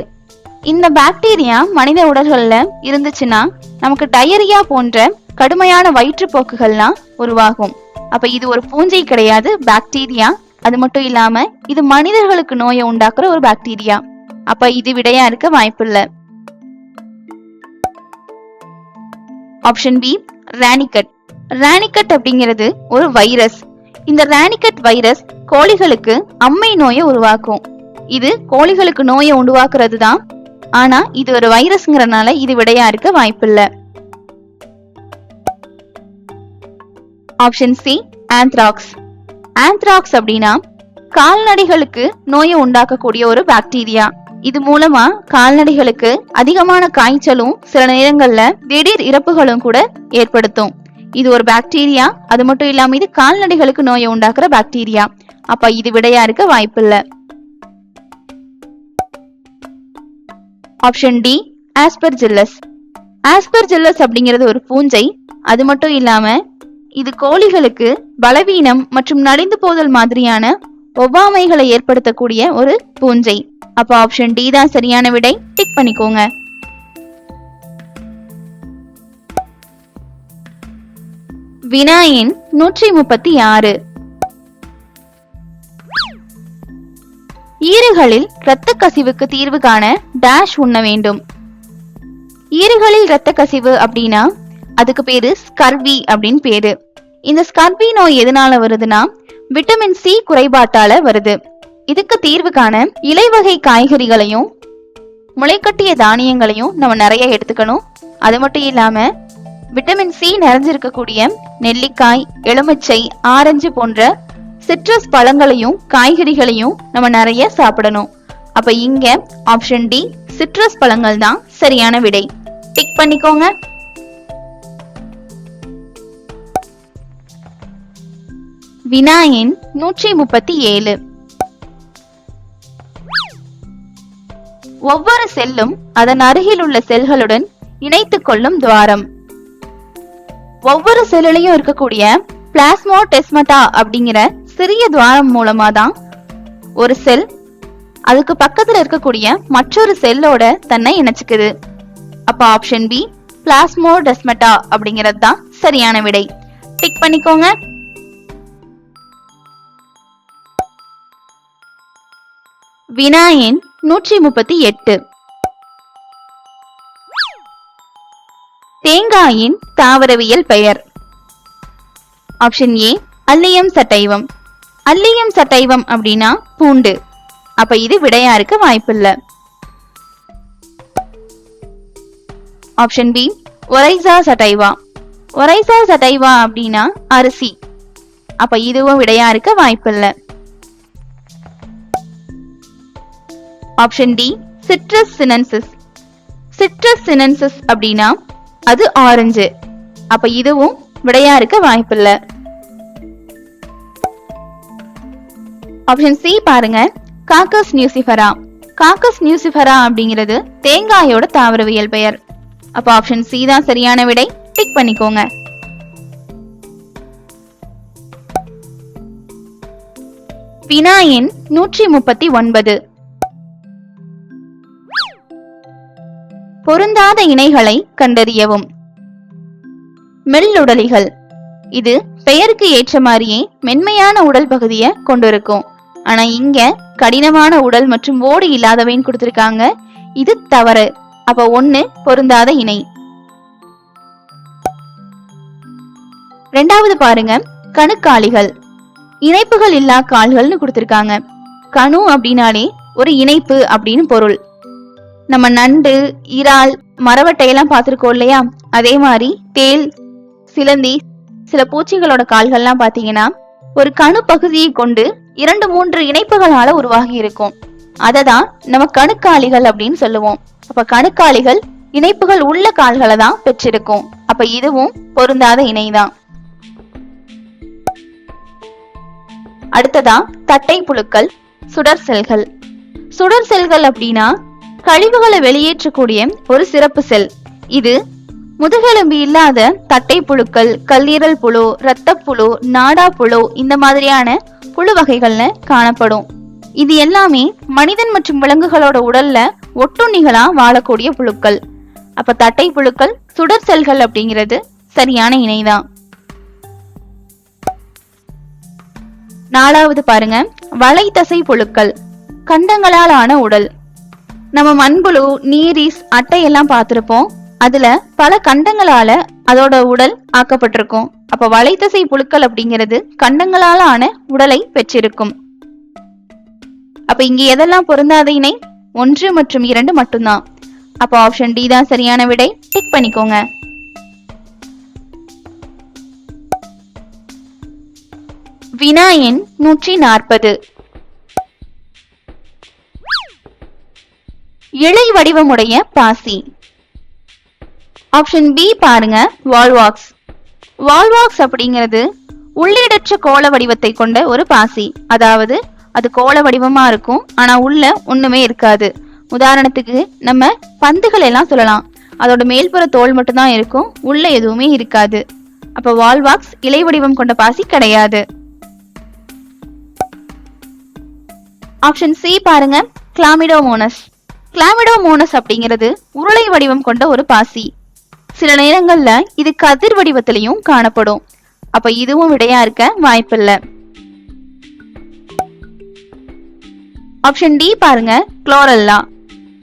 [SPEAKER 1] இந்த பாக்டீரியா மனித உடல்கள்ல இருந்துச்சுன்னா நமக்கு டயரியா போன்ற கடுமையான வயிற்றுப்போக்குகள்லாம் உருவாகும். அப்ப இது ஒரு பூஞ்சை கிடையாது, பாக்டீரியா. அது மட்டும் இல்லாம இது மனிதர்களுக்கு நோயை உண்டாக்குற ஒரு பாக்டீரியா. அப்ப இது விடையா இருக்க வாய்ப்பில்லை. Option B ரானிகட். ரானிகட் அப்படிங்கிறது ஒரு வைரஸ். இந்த ரானிகட் வைரஸ் கோழிகளுக்கு அம்மை நோயை உருவாக்கும். இது கோழிகளுக்கு நோயை உருவாக்குறது தான், ஆனா இது ஒரு வைரஸ்ங்கிறனால இது விடையா இருக்க வாய்ப்பில்லை. Option C anthrax. ஆந்த்ராக்ஸ் அப்படின்னா கால்நடைகளுக்கு நோயை உண்டாக்கக்கூடிய ஒரு பாக்டீரியா. இது மூலமா கால்நடைகளுக்கு அதிகமான காய்ச்சலும் சில நேரங்கள்ல திடீர் இறப்புகளும் கூட ஏற்படுத்தும். இது ஒரு பாக்டீரியா. அது மட்டும் இல்லாம இது கால்நடைகளுக்கு நோயை உண்டாக்குற பாக்டீரியா. அப்ப இது விடையா இருக்க வாய்ப்பில்லை. Option D ஆஸ்பெர்ஜில்லஸ். ஆஸ்பெர்ஜில்லஸ் அப்படிங்கிறது ஒரு பூஞ்சை. அது மட்டும் இல்லாம இது கோழிகளுக்கு பலவீனம் மற்றும் நலிந்து போதல் மாதிரியான ஒவ்வாமைகளை ஏற்படுத்தக்கூடிய ஒரு பூஞ்சை. அப்ப ஆப்ஷன் டி தான் சரியான விடை. டிக் பண்ணிக்கோங்க. வினா எண் 136. ஈறுகளில் இரத்த கசிவுக்கு தீர்வு காண டேஷ் உண்ண வேண்டும். ஈறுகளில் இரத்த கசிவு அப்படின்னா அதுக்கு பேரு ஸ்கர்வி அப்படின்னு பேரு. இந்த ஸ்கர்வி நோய் எதனால வருதுன்னா விட்டமின் சி குறைபாட்டால வருது. இதுக்கு தீர்வு காண இலைவகை காய்கறிகளையும் முளைக்கட்டிய தானியங்களையும் நம்ம நிறைய எடுத்துக்கணும். அது மட்டும் இல்லாம விட்டமின் சி நிறைஞ்சிருக்கக்கூடிய நெல்லிக்காய், எலுமிச்சை, ஆரஞ்சு போன்ற சிட்ரஸ் பழங்களையும் காய்கறிகளையும் நம்ம நிறைய சாப்பிடணும். அப்ப இங்க ஆப்ஷன் டி சிட்ரஸ் பழங்கள் தான் சரியான விடை. டிக் பண்ணிக்கோங்க. வினா எண் 137. ஒவ்வொரு செல்லும் அதன் அருகில் உள்ள செல்களுடன் இணைத்துக் கொள்ளும் துவாரம். ஒவ்வொரு செல்லுலையும் இருக்கக்கூடிய பிளாஸ்மோடெஸ்மாட்டா அப்படிங்கிற சிறிய துவாரம் மூலமா தான் ஒரு செல் அதுக்கு பக்கத்துல இருக்கக்கூடிய மற்றொரு செல்லோட தன்னை இணைச்சுக்குது. அப்ப ஆப்ஷன் பி பிளாஸ்மோடெஸ்மாட்டா அப்படிங்கிறது தான் சரியான விடை. டிக் பண்ணிக்கோங்க. வினா எண் 138. தேங்காயின் தாவரவியல் பெயர். Option A Allium sativum. Allium sativum அப்படின்னா பூண்டு. அப்ப இது விடையா இருக்க வாய்ப்பில்லை. Option B Oryza sativa. Oryza sativa அப்படின்னா அரிசி. அப்ப இதுவும் விடையா இருக்க வாய்ப்பில்லை. Option D Citrus sinensis. Citrus sinensis அப்படின்னா அது ஆரஞ்சு. அப்ப இதுவும் விடையா இருக்க வாய்ப்பில்லை. ஆப்ஷன் சி பாருங்க, காக்கஸ் நியூசிஃபரா. காக்கஸ் நியூசிஃபரா அப்படிங்கிறது தேங்காயோட தாவரவியல் பெயர். அப்ப ஆப்ஷன் சி தான் சரியான விடை. டிக் பண்ணிக்கோங்க. வினா எண் 139. பொருந்தாத இணைகளை கண்டறியவும். மெல்லுடலிகள். இது பெயருக்கு ஏற்ற மாதிரியே மென்மையான உடல் பகுதியை கொண்டிருக்கும். ஆனா இங்க கடினமான உடல் மற்றும் ஓடு இல்லாதவைன்னு கொடுத்திருக்காங்க. இது தவறு. அப்ப 1 பொருந்தாத இணை. ரெண்டாவது பாருங்க, கணுக்காலிகள். இணைப்புகள் இல்லா கால்கள்னு கொடுத்திருக்காங்க. கணு அப்படின்னாலே ஒரு இணைப்பு அப்படின்னு பொருள். நம்ம நண்டு, இறால், மரவட்டை எல்லாம் பார்த்திருக்கோம் இல்லையா? அதே மாதிரி தேல், சிலந்தி, சில பூச்சிகளோட கால்கள்லாம் பாத்தீங்கன்னா ஒரு கணு பகுதியை கொண்டு 2-3 இணைப்புகளால உருவாகி இருக்கும். அததான் நம்ம கணுக்காலிகள் அப்படின்னு சொல்லுவோம். அப்ப கணுக்காலிகள் இணைப்புகள் உள்ள கால்களை தான் பெற்றிருக்கும். அப்ப இதுவும் பொருந்தாத இணைதான். அடுத்ததா தட்டை புழுக்கள், சுடர் செல்கள். சுடர் செல்கள் அப்படின்னா கழிவுகளை வெளியேற்றக்கூடிய ஒரு சிறப்பு செல். இது முதுகெலும்பு இல்லாத தட்டை புழுக்கள், கல்லீரல் புழு, இரத்தப்புழு, நாடா புழு இந்த மாதிரியான புழு வகைகள்ல காணப்படும். இது எல்லாமே மனிதன் மற்றும் விலங்குகளோட உடல்ல ஒட்டுண்ணிகளா வாழக்கூடிய புழுக்கள். அப்ப தட்டை புழுக்கள், சுடர் செல்கள் அப்படிங்கிறது சரியான இணைதான். நாலாவது பாருங்க, வளைதசை புழுக்கள். கண்டங்களால் ஆன உடல். நம்ம மண்புழு, நீரிஸ், அட்டை எல்லாம் பார்த்திருப்போம். அதுல பல கண்டங்களால அதோட உடல் ஆக்கப்பட்டிருக்கும். அப்ப வளைதசை புழுக்கள் அப்படிங்கிறது கண்டங்களால ஆன உடலை பெற்றிருக்கும். அப்ப இங்க எதெல்லாம் பொருந்தாத இணை? 1 மற்றும் 2 மட்டும்தான். அப்ப ஆப்ஷன் டி தான் சரியான விடை. டிக் பண்ணிக்கோங்க. வினா எண் 140. இழை வடிவமுடைய பாசி. ஆப்ஷன் பி பாருங்க, வால்வாக்ஸ். வால்வாக்ஸ் அப்படிங்கிறது உள்ளீடற்ற கோள வடிவத்தை கொண்ட ஒரு பாசி. அதாவது அது கோள வடிவமா இருக்கும், ஆனா உள்ள ஒண்ணுமே இருக்காது. உதாரணத்துக்கு நம்ம பந்துகள் எல்லாம் சொல்லலாம். அதோட மேல்புற தோல் மட்டும்தான் இருக்கும், உள்ள எதுவுமே இருக்காது. அப்ப வால்வாக்ஸ் இலை வடிவம் கொண்ட பாசி கிடையாது. ஆப்ஷன் சி பாருங்க, கிளாமிடோமோனஸ். கிளாமிடோமோனஸ் அப்படிங்கிறது உருளை வடிவம் கொண்ட ஒரு பாசி. சில நேரங்கள்ல இது கதிர் வடிவத்திலையும் காணப்படும். அப்ப இதுவும் விடையா இருக்க வாய்ப்பில்லை. ஆப்ஷன் டி பாருங்க, குளோரெல்லா.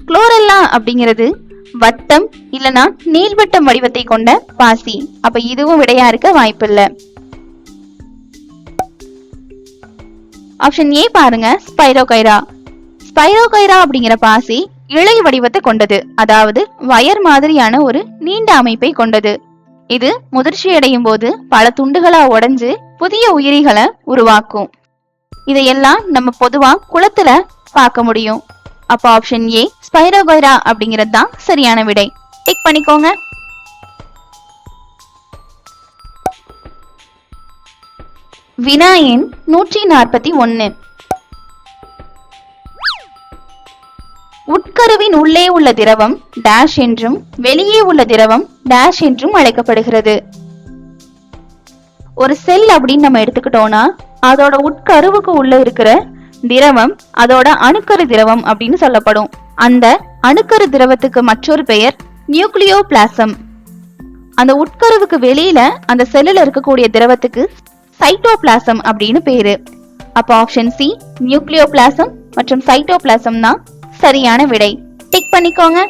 [SPEAKER 1] குளோரெல்லா அப்படிங்கிறது வட்டம் இல்லனா நீள்வட்டம் வடிவத்தை கொண்ட பாசி. அப்ப இதுவும் விடையா இருக்க வாய்ப்பில்லை. ஆப்ஷன் ஏ பாருங்க, ஸ்பைரோகைரா. ஸ்பைரோகைரா அப்படிங்கிற பாசி இழை வடிவத்தை கொண்டது. அதாவது வயர் மாதிரியான ஒரு நீண்ட அமைப்பை கொண்டது. இது முதிர்ச்சி அடையும் போது பல துண்டுகளா உடைஞ்சு புதிய உயிரிகளை உருவாக்கும். இதையெல்லாம் நம்ம பொதுவா குளத்துல பார்க்க முடியும். அப்ப ஆப்ஷன் ஏ ஸ்பைரோகைரா அப்படிங்கிறது தான் சரியான விடை. டிக் பண்ணிக்கோங்க. வினா எண் 141. உட்கருவின் உள்ளே உள்ள திரவம் டேஷ் என்றும் வெளியே உள்ள திரவம் டேஷ் என்றும் அழைக்கப்படுகிறது. ஒரு செல் அப்படின்னு நம்ம எடுத்துக்கிட்டோம்னா அதோட உட்கருவுக்கு உள்ள இருக்கிற திரவம் அதோட அணுக்கரு திரவம் அப்படின்னு சொல்லப்படும். அந்த அணுக்கரு திரவத்துக்கு மற்றொரு பெயர் நியூக்ளியோபிளாசம். அந்த உட்கருவுக்கு வெளியில அந்த செல்லுல இருக்கக்கூடிய திரவத்துக்கு சைட்டோபிளாசம் அப்படின்னு பேரு. அப்ப ஆப்ஷன் சி நியூக்ளியோபிளாசம் மற்றும் சைட்டோபிளாசம் தான் சரியான விடை. டிக் பண்ணிக்கோங்க.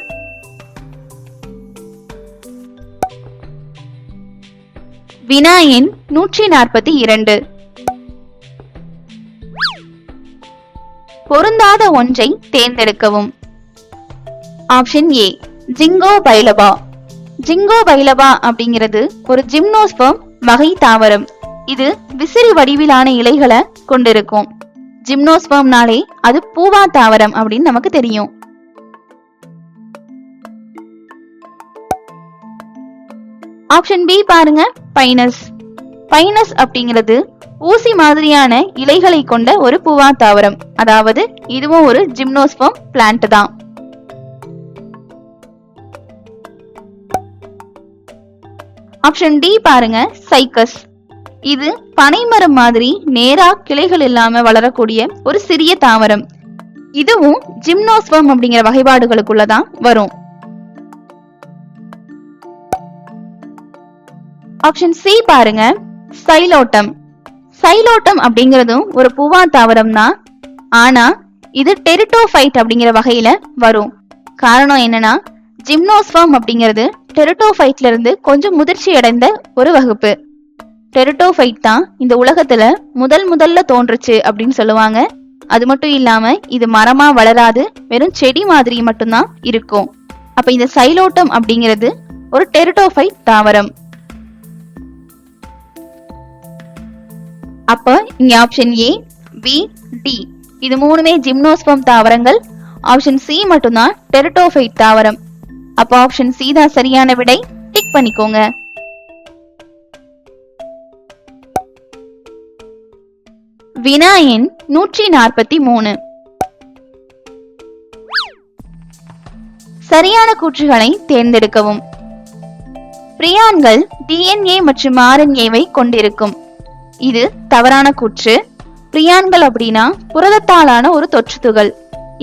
[SPEAKER 1] வினா எண் 142. பொருந்தாத ஒன்றை தேர்ந்தெடுக்கவும். Option A ஜிங்கோ பைலபா. ஜிங்கோ பைலபா அப்படிங்கிறது ஒரு ஜிம்னோஸ்பெர்ம் வகை தாவரம். இது விசிறி வடிவிலான இலைகளை கொண்டிருக்கும். ஜிம்னோஸ்பெர்ம்னாலே அது பூவா தாவரம் அப்படின்னு நமக்கு தெரியும். ஆப்ஷன் பி பாருங்க, பைனஸ். பைனஸ் அப்படிங்கிறது ஊசி மாதிரியான இலைகளை கொண்ட ஒரு பூவா தாவரம். அதாவது இதுவும் ஒரு ஜிம்னோஸ்பெர்ம் பிளான்ட் தான். ஆப்ஷன் டி பாருங்க, சைக்கஸ். இது பனைமரம் மாதிரி நேரா கிளைகள் இல்லாம வளரக்கூடிய ஒரு சிறிய தாவரம். இதுவும் ஜிம்னோஸ்பெர்ம் அப்படிங்கிற வகைப்பாடுகளுக்குள்ளதான் வரும். ஆப்ஷன் சி பாருங்க, சைலோட்டம். சைலோட்டம் அப்படிங்கறதும் ஒரு பூவா தாவரம் தான். ஆனா இது டெரிட்டோஃபைட் அப்படிங்கிற வகையில வரும். காரணம் என்னன்னா, ஜிம்னோஸ்பெர்ம் அப்படிங்கிறது டெரிட்டோஃபைட்ல இருந்து கொஞ்சம் முதிர்ச்சி அடைந்த ஒரு வகுப்பு. டெரிட்டோஃபைட் தான் இந்த உலகத்துல முதல்ல தோன்றுச்சு அப்படின்னு சொல்லுவாங்க. அது மட்டும் இல்லாம இது மரமா வளராது, வெறும் செடி மாதிரி மட்டும்தான் இருக்கும். அப்ப இந்த சைலோட்டம் அப்படிங்கிறது ஒரு டெரிட்டோஃபைட் தாவரம். அப்ப இங்க ஆப்ஷன் ஏ, பி, டி இது மூணுமே ஜிம்னோஸ்பெர்ம் தாவரங்கள். ஆப்ஷன் சி மட்டும்தான் டெரிட்டோஃபைட் தாவரம். அப்ப ஆப்ஷன் சி தான் சரியான விடை. டிக் பண்ணிக்கோங்க. வினா எண் 143. சரியான கூற்றுகளை தேர்ந்தெடுக்கவும். பிரியான்கள் டிஎன்ஏ மற்றும் ஆர்என்ஏவை கொண்டிருக்கும். இது தவறான கூற்று. பிரியான்கள் அப்படின்னா புரதத்தாலான ஒரு தொற்று துகள்.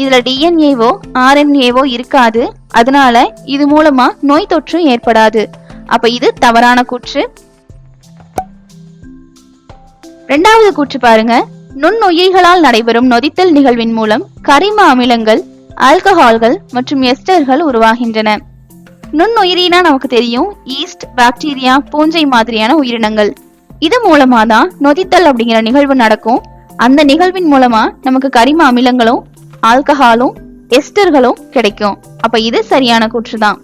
[SPEAKER 1] இதுல டிஎன்ஏவோ ஆர்என்ஏவோ இருக்காது. அதனால இது மூலமா நோய் தொற்று ஏற்படாது. அப்ப இது தவறான கூற்று. இரண்டாவது கூற்று பாருங்க, நுண்ணுயிர்களால் நடைபெறும் நொதித்தல் நிகழ்வின் மூலம் கரிம அமிலங்கள், ஆல்கஹால்கள் மற்றும் எஸ்டர்கள் உருவாகின்றன. நுண்ணுயிரினா நமக்கு தெரியும், ஈஸ்ட், பாக்டீரியா, பூஞ்சை மாதிரியான உயிரினங்கள். இது மூலமா தான் நொதித்தல் அப்படிங்கிற நிகழ்வு நடக்கும். அந்த நிகழ்வின் மூலமா நமக்கு கரிம அமிலங்களும் ஆல்கஹாலும் எஸ்டர்களும் கிடைக்கும். அப்ப இது சரியான கூற்றுதான்.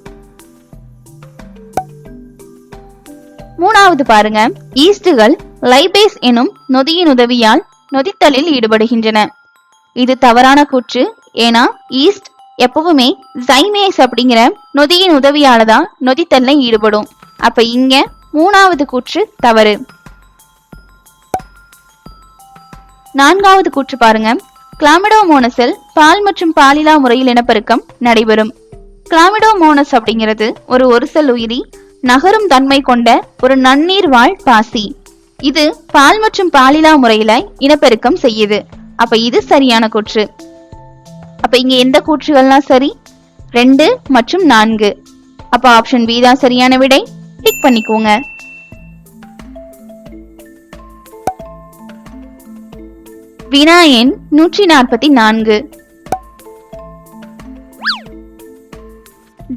[SPEAKER 1] மூணாவது பாருங்க, ஈஸ்டுகள் லைபேஸ் எனும் நொதியின் உதவியால் நொதித்தலில் ஈடுபடுகின்றன. இது தவறான கூற்று. ஏன்னா ஈஸ்ட் எப்பவுமே ஜைமேஸ் அப்படிங்கிற நொதியின் உதவியால தான் நொதித்தல்ல ஈடுபடும். அப்ப இங்க மூணாவது கூற்று தவறு. நான்காவது கூற்று பாருங்க, கிளாமிடோமோனஸில் பால் மற்றும் பாலிலா முறையில் இனப்பெருக்கம் நடைபெறும். கிளாமிடோமோனஸ் அப்படிங்கிறது ஒரு செல் உயிரி, நகரும் தன்மை கொண்ட ஒரு நன்னீர் வாழ் பாசி. இது பால் மற்றும் பாலிலா முறையில இனப்பெருக்கம் செய்யுது. அப்ப இது சரியான கூற்று. அப்ப இங்க எந்த கூற்றுகள்லாம் சரி? 2 மற்றும் 4. அப்ப ஆப்ஷன் பி தான் சரியான விடை. டிக் பண்ணிக்கோங்க. வினா எண் 144.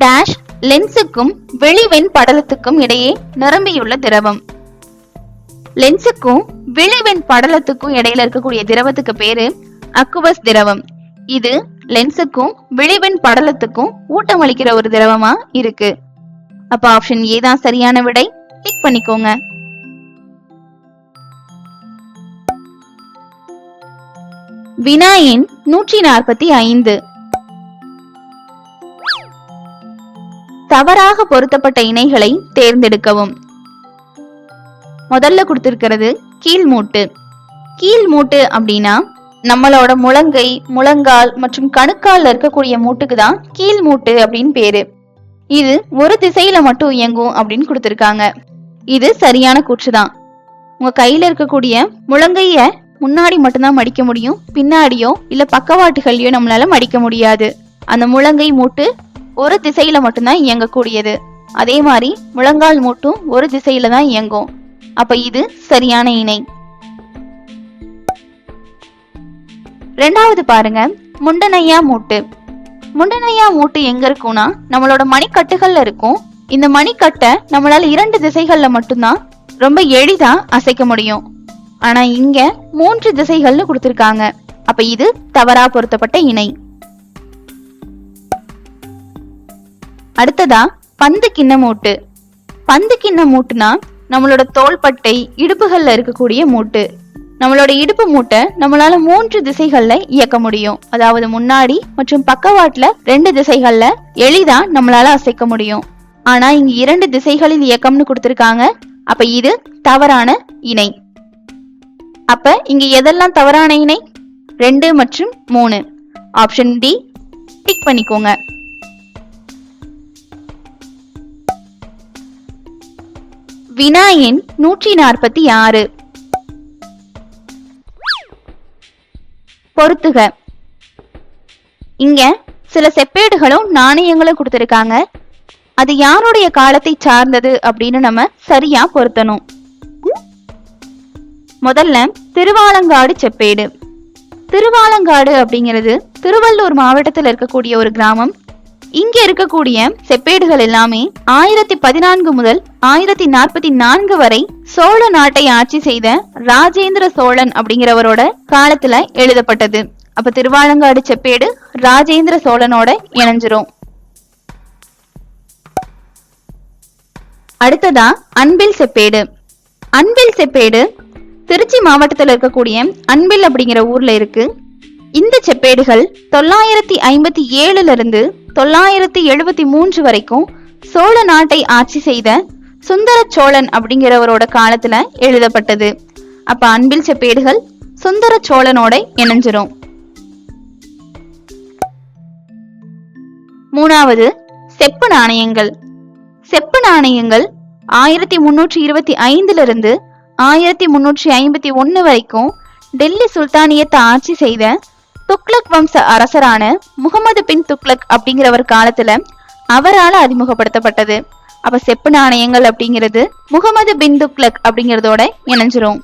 [SPEAKER 1] டேஷ் லென்ஸுக்கும் வெளிவெண் படலத்துக்கும் இடையே நிரம்பியுள்ள திரவம். லென்ஸுக்கும் வெளிவெண் படலத்துக்கும் இடையில இருக்கக்கூடிய திரவத்துக்கு பேரு அக்குவஸ் திரவம். இது லென்ஸுக்கும் வெளிவெண் படலத்துக்கும் ஊட்டமளிக்கிற ஒரு திரவமா இருக்கு. அப்ப ஆப்ஷன் ஏ தான் சரியான விடை. டிக் பண்ணிக்கோங்க. வினா எண் 145. தவறாக பொருத்தப்பட்ட இணைகளை தேர்ந்தெடுக்கவும். முதல்ல கொடுத்திருக்கிறது கீழ்மூட்டு. கீழ்மூட்டு அப்படின்னா நம்மளோட முழங்கை, முழங்கால் மற்றும் கணுக்கால்ல இருக்கக்கூடிய மூட்டுக்கு தான் கீழ்மூட்டு அப்படின்னு பேரு. இது ஒரு திசையில மட்டும் இயங்கும் அப்படின்னு கொடுத்திருக்காங்க. இது சரியான கூற்றுதான். உங்க கையில இருக்கக்கூடிய முழங்கைய முன்னாடி மட்டும்தான் மடிக்க முடியும், பின்னாடியோ இல்ல பக்கவாட்டுகள்லயோ நம்மளால மடிக்க முடியாது. அந்த முழங்கை மூட்டு ஒரு திசையில மட்டும்தான் இயங்கக்கூடியது. அதே மாதிரி முழங்கால் மூட்டும் ஒரு திசையில தான் இயங்கும். அப்ப இது சரியான இணை. ரெண்டாவது பாருங்க, முண்டனையா மூட்டு. முண்டனையா மூட்டு எங்க இருக்கும்னா நம்மளோட மணிக்கட்டுகள்ல இருக்கும். இந்த மணிக்கட்டை நம்மளால 2 திசைகள்ல மட்டும்தான் ரொம்ப எளிதா அசைக்க முடியும். ஆனா இங்க 3 திசைகள்னு கொடுத்திருக்காங்க. அப்ப இது தவறா பொருத்தப்பட்ட இணை. அடுத்ததா பந்து கிண்ண மூட்டு. பந்து கிண்ண மூட்டுனா நம்மளோட தோள்பட்டை இடுப்புகள்ல இருக்கக்கூடிய மூட்டு. நம்மளோட இடுப்பு மூட்டை நம்மளால 3 திசைகள்ல இயக்க முடியும். அதாவது முன்னாடி மற்றும் பக்கவாட்டுல 2 திசைகள்ல எளிதா நம்மளால அசைக்க முடியும். ஆனா இங்க 2 திசைகளில் இயக்கம்னு கொடுத்திருக்காங்க. அப்ப இது தவறான இணை. அப்ப இங்க எதெல்லாம் தவறான இணை? 2 மற்றும் 3. ஆப்ஷன் டி டிக் பண்ணிக்கோங்க. வினா எண் 146. பொறுத்துக. இங்க சில செப்பேடுகளும் நாணயங்களும் கொடுத்திருக்காங்க. அது யாருடைய காலத்தை சார்ந்தது அப்படின்னு நம்ம சரியா பொருத்தணும். முதல்ல திருவாலங்காடு செப்பேடு. திருவாலங்காடு அப்படிங்கிறது திருவள்ளூர் மாவட்டத்தில் இருக்கக்கூடிய ஒரு கிராமம். இங்க இருக்கக்கூடிய செப்பேடுகள் எல்லாமே 1014 முதல் 1044 வரை சோழ நாட்டை ஆட்சி செய்த ராஜேந்திர சோழன் அப்படிங்கிறவரோட காலத்துல எழுதப்பட்டது. அப்ப திருவாலங்காடு செப்பேடு ராஜேந்திர சோழனோட இணைஞ்சிரும். அடுத்ததா அன்பில் செப்பேடு. அன்பில் செப்பேடு திருச்சி மாவட்டத்தில் இருக்கக்கூடிய அன்பில் அப்படிங்கிற ஊர்ல இருக்கு. இந்த செப்பேடுகள் 957 இருந்து 973 வரைக்கும் சோழ நாட்டை ஆட்சி செய்த சுந்தர சோழன் அப்படிங்கிறவரோட காலத்துல எழுதப்பட்டது. அப்ப அன்பில் செப்பேடுகள் சுந்தர சோழனோட இணைஞ்சிரும். மூணாவது செப்பு நாணயங்கள். செப்பு நாணயங்கள் 1325 இருந்து 1351 வரைக்கும் டெல்லி சுல்தானியத்தை ஆட்சி செய்த துக்ளக் வம்ச அரசரான முகமது பின் துக்ளக் அப்படிங்கிறவர் காலத்துல அவரால் அறிமுகப்படுத்தப்பட்டது. அப்ப செப்பு நாணயங்கள் அப்படிங்கிறது முகமது பின் துக்ளக் அப்படிங்கிறதோட இணைஞ்சிரும்.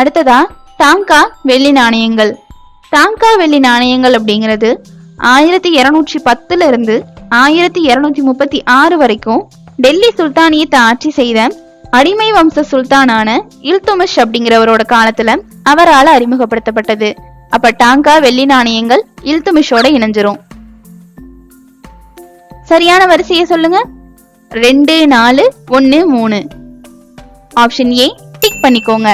[SPEAKER 1] அடுத்ததா டாங்கா வெள்ளி நாணயங்கள். டாங்கா வெள்ளி நாணயங்கள் அப்படிங்கிறது 1210 இருந்து 1236 வரைக்கும் டெல்லி சுல்தானியத்தை ஆட்சி செய்த அடிமை வம்ச சுல்தானான இல்துமிஷ் அப்படிங்கிறவரோட காலத்துல அவரால் அறிமுகப்படுத்தப்பட்டது. அப்ப டாங்கா வெள்ளி நாணயங்கள் இல்துமிஷோட இணைஞ்சிரும். சரியான வரிசையை சொல்லுங்க. 2, 4, 1, 3. ஆப்ஷன் ஏ டிக் பண்ணிக்கோங்க.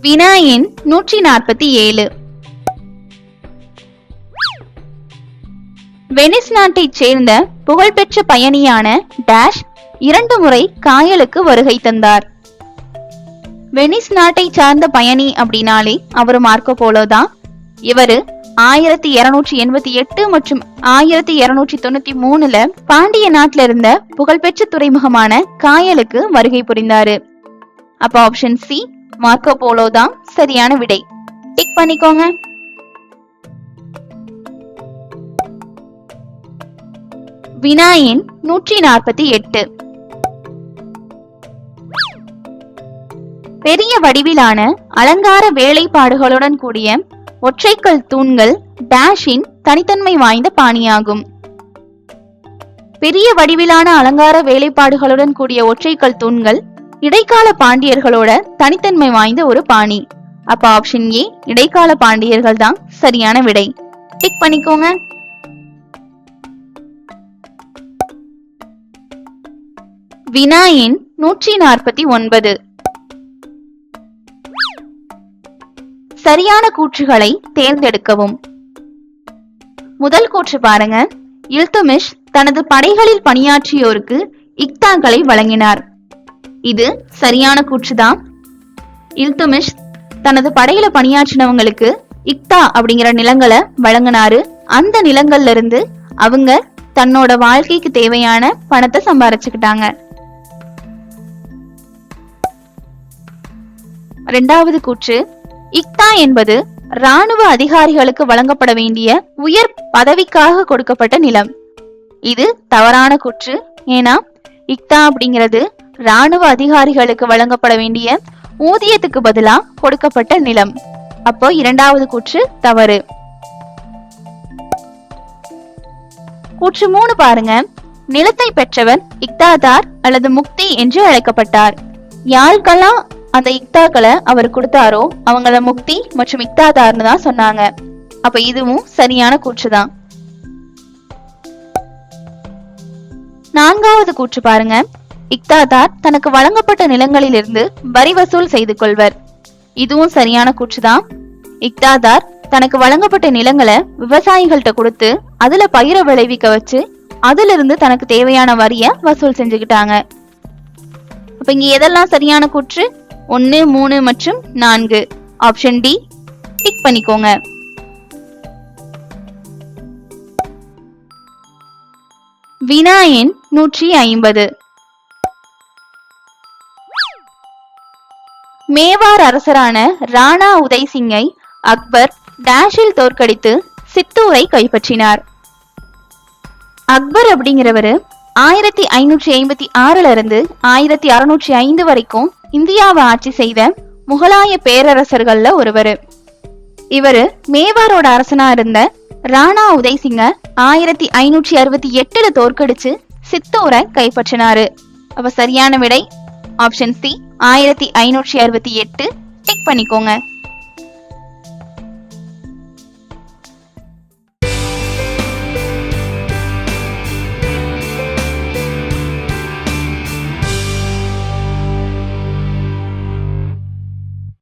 [SPEAKER 1] வினா எண் 147. வெனிஸ் நாட்டை சேர்ந்த புகழ்பெற்ற பயணியான டேஷ் 2 முறை காயலுக்கு வருகை தந்தார். வெனிஸ் நாட்டை சார்ந்த பயணி அப்படின்னாலே அவரு மார்க்கோ போலோ தான். இவரு 1288 மற்றும் 1293 பாண்டிய நாட்டில இருந்த புகழ்பெற்ற துறைமுகமான காயலுக்கு வருகை புரிந்தாரு. அப்ப ஆப்ஷன் சி மார்க்கோ போலோ தான் சரியான விடை. டிக் பண்ணிக்கோங்க. வினா எண் 148. பெரிய வடிவிலான அலங்கார வேலைப்பாடுகளுடன் கூடிய ஒற்றைக்கல் தூண்கள் டேஷின் தனித்தன்மை வாய்ந்த பாணியாகும். பெரிய வடிவிலான அலங்கார வேலைப்பாடுகளுடன் கூடிய ஒற்றைக்கல் தூண்கள் இடைக்கால பாண்டியர்களோட தனித்தன்மை வாய்ந்த ஒரு பாணி. அப்ப ஆப்ஷன் ஏ இடைக்கால பாண்டியர்கள் தான் சரியான விடை. டிக் பண்ணிக்கோங்க. வினா எண் 149. சரியான கூற்றுகளை தேர்ந்தெடுக்கவும். முதல் கூற்று பாருங்க. இல்துமிஷ் தனது படைகளில் பணியாற்றியோருக்கு இக்தாக்களை வழங்கினார். இது சரியான கூற்றுதான். இல்துமிஷ் தனது படையில பணியாற்றினவங்களுக்கு இக்தா அப்படிங்கிற நிலங்களை வழங்கினாரு. அந்த நிலங்கள்ல இருந்து அவங்க தன்னோட வாழ்க்கைக்கு தேவையான பணத்தை சம்பாரிச்சுக்கிட்டாங்க. இரண்டாவது கூற்று, இக்தா என்பது ராணுவ அதிகாரிகளுக்கு வழங்கப்பட வேண்டிய உயர் பதவிக்காக கொடுக்கப்பட்ட நிலம். இது தவறான கூற்று. ஏன்னா இக்தா அப்படிங்கிறது ராணுவ அதிகாரிகளுக்கு வழங்கப்பட வேண்டிய ஊதியத்துக்கு பதிலா கொடுக்கப்பட்ட நிலம். அப்போ இரண்டாவது கூற்று தவறு. கூற்று 3 பாருங்க. நிலத்தை பெற்றவர் இக்தாதார் அல்லது முக்தி என்று அழைக்கப்பட்டார். யாருக்கெல்லாம் அந்த இக்தாக்களை அவர் கொடுத்தாரோ அவங்கள முக்தி மற்றும் இக்தாதார்னு தான் சொன்னாங்க. அப்ப இதுவும் சரியான கூற்றுதான். நான்காவது கூற்று பாருங்க. இக்தாதார் தனக்கு வழங்கப்பட்ட நிலங்களிலிருந்து வரி வசூல் செய்து கொள்வர். இதுவும் சரியான கூற்றுதான். இக்தாதார் தனக்கு வழங்கப்பட்ட நிலங்களை விவசாயிகள்கிட்ட கொடுத்து அதுல பயிரை விளைவிக்க வச்சு அதுல இருந்து தனக்கு தேவையான வரிய வசூல் செஞ்சுக்கிட்டாங்க. அப்ப இங்க எதெல்லாம் சரியான கூற்று? 1, 3 மற்றும் 4. ஆப்ஷன் டி டிக் பண்ணிக்கோங்க. வினா எண் 150. மேவார் அரசரான ராணா உதய் சிங்கை அக்பர் டேஷில் தோற்கடித்து சித்தூரை கைப்பற்றினார். அக்பர் அப்படிங்கிறவரு 1556 இருந்து 1605 வரைக்கும் இந்தியாவை ஆட்சி செய்த முகலாய பேரரசர்கள்ல ஒருவர். இவரு மேவாரோட அரசனா இருந்த ராணா உதய் சிங்க 1568 தோற்கடிச்சு சித்தூரை கைப்பற்றினாரு. அப்ப சரியான விடை ஆப்ஷன் சி 1568. டிக் பண்ணிக்கோங்க.